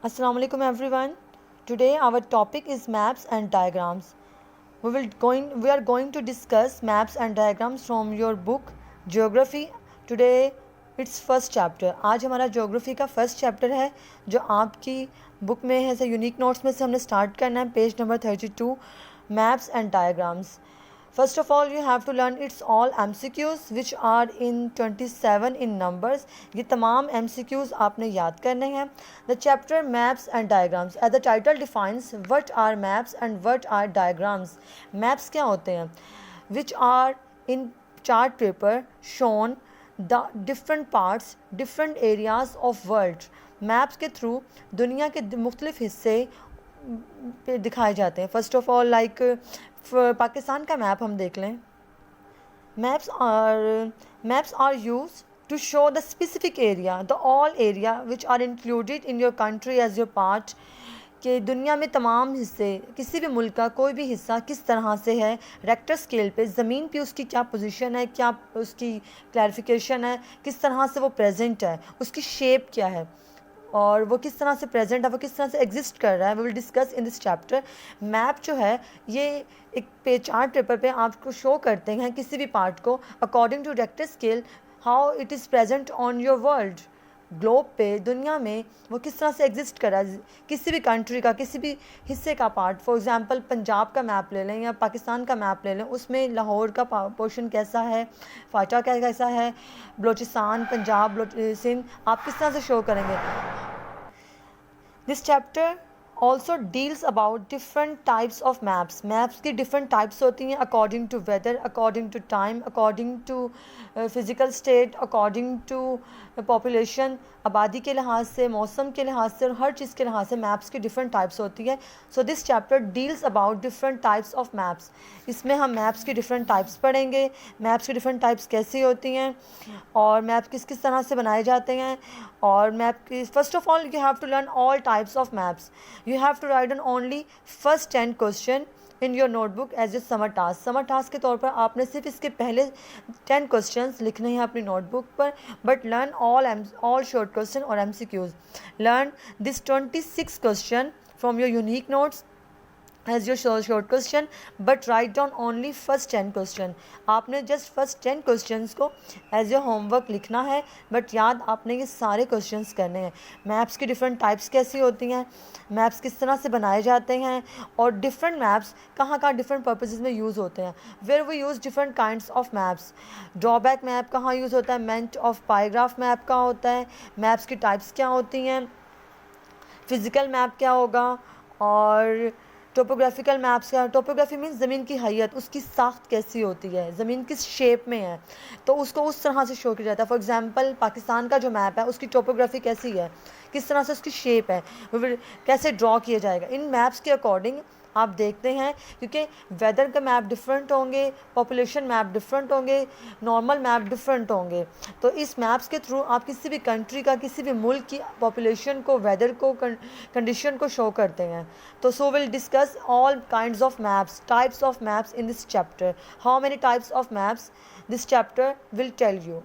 Assalamu alaikum everyone. Today our topic is maps and diagrams. We are going to discuss maps and diagrams from your book Geography. Today it's first chapter. आज हमारा geography का first chapter है जो आपकी book में है। Unique notes में से हमने स्टार्ट करना है page number 32 maps and diagrams. First of all, you have to learn it's all MCQs which are in 27 in numbers. ये तमाम MCQs आपने याद करने हैं. The chapter maps and diagrams. As the title defines, what are maps and what are diagrams? Maps क्या होते हैं? Which are in chart paper shown the different parts, different areas of world. Maps के through दुनिया के मुख्तलिफ हिस्से पे दिखाए जाते हैं. First of all like Pakistan का मैप हम देख लें. Maps are use to show the specific area, the all area which are included in your country as your part. कि दुनिया में तमाम हिस्से, किसी भी मुल्क का कोई भी हिस्सा किस तरह से है रेक्टर स्केल पे, ज़मीन पे उसकी क्या पोजीशन है, क्या उसकी क्लैरिफिकेशन है, किस तरह से वो प्रेजेंट है, उसकी शेप क्या है और वो किस तरह से प्रेजेंट है, वो किस तरह से एग्जिस्ट कर रहा है. We will discuss in this chapter. Map जो है ये एक चार्ट पेपर पे आपको शो करते हैं किसी भी पार्ट को according to rector scale, how it is present on your world. Globe पे, दुनिया में वो किस तरह से एग्जिस्ट कर रहा है, किसी भी कंट्री का किसी भी हिस्से का पार्ट. फॉर एग्जांपल पंजाब का मैप ले लें या पाकिस्तान का मैप ले लें, उसमें लाहौर का पोर्शन कैसा है, फाटा कैसा है, बलोचिस्तान, पंजाब, सिंध, आप किस तरह से शो करेंगे. This chapter also deals about different types of maps. Maps की डिफरेंट टाइप्स होती हैं according to weather, according to time, according to physical state, according to population, आबादी के लिहाज से, मौसम के लिहाज से और हर चीज़ के लिहाज से मैप्स की डिफरेंट टाइप्स होती है. So this chapter deals about different types of maps. इसमें हम मैप्स की डिफरेंट टाइप्स पढ़ेंगे, मैप्स की डिफरेंट टाइप्स कैसी होती हैं और मैप किस किस तरह से बनाए जाते हैं. और मैप की first of all you have to learn all types of maps. You have to write on only first 10 question in your notebook as your summer task. Summer task के तौर पर आपने सिर्फ इसके पहले 10 questions लिखने हैं अपनी नोटबुक पर. But learn all short question और MCQs. Learn this 26 question from your unique notes as your short question, but write down only first 10 question. आपने just first 10 questions को as your homework लिखना है, but याद आपने ये सारे questions करने हैं. मैप्स की different types कैसी होती हैं, मैप्स किस तरह से बनाए जाते हैं और different मैप्स कहाँ कहाँ different purposes में यूज़ होते हैं. where we use different kinds of maps. Drawback map कहाँ यूज़ होता है, मेंट ऑफ पाइग्राफ मैप कहाँ होता है, मैप्स की टाइप्स क्या होती हैं, फिज़िकल मैप क्या होगा और टोपोग्राफिकल मैप्स का. टोपोग्राफी मीन्स ज़मीन की हैयत, उसकी साख्त कैसी होती है, ज़मीन किस शेप में है, तो उसको उस तरह से शो किया जाता है. फॉर एग्जांपल पाकिस्तान का जो मैप है उसकी टोपोग्राफी कैसी है, किस तरह से उसकी शेप है, कैसे ड्रॉ किया जाएगा. इन मैप्स के अकॉर्डिंग आप देखते हैं क्योंकि वेदर का मैप डिफरेंट होंगे, पॉपुलेशन मैप डिफरेंट होंगे, नॉर्मल मैप डिफरेंट होंगे. तो इस मैप्स के थ्रू आप किसी भी कंट्री का, किसी भी मुल्क की पॉपुलेशन को, वेदर को, कंडीशन को शो करते हैं. तो so will discuss all kinds of maps, types of maps in this chapter. How many types of maps this chapter will tell you.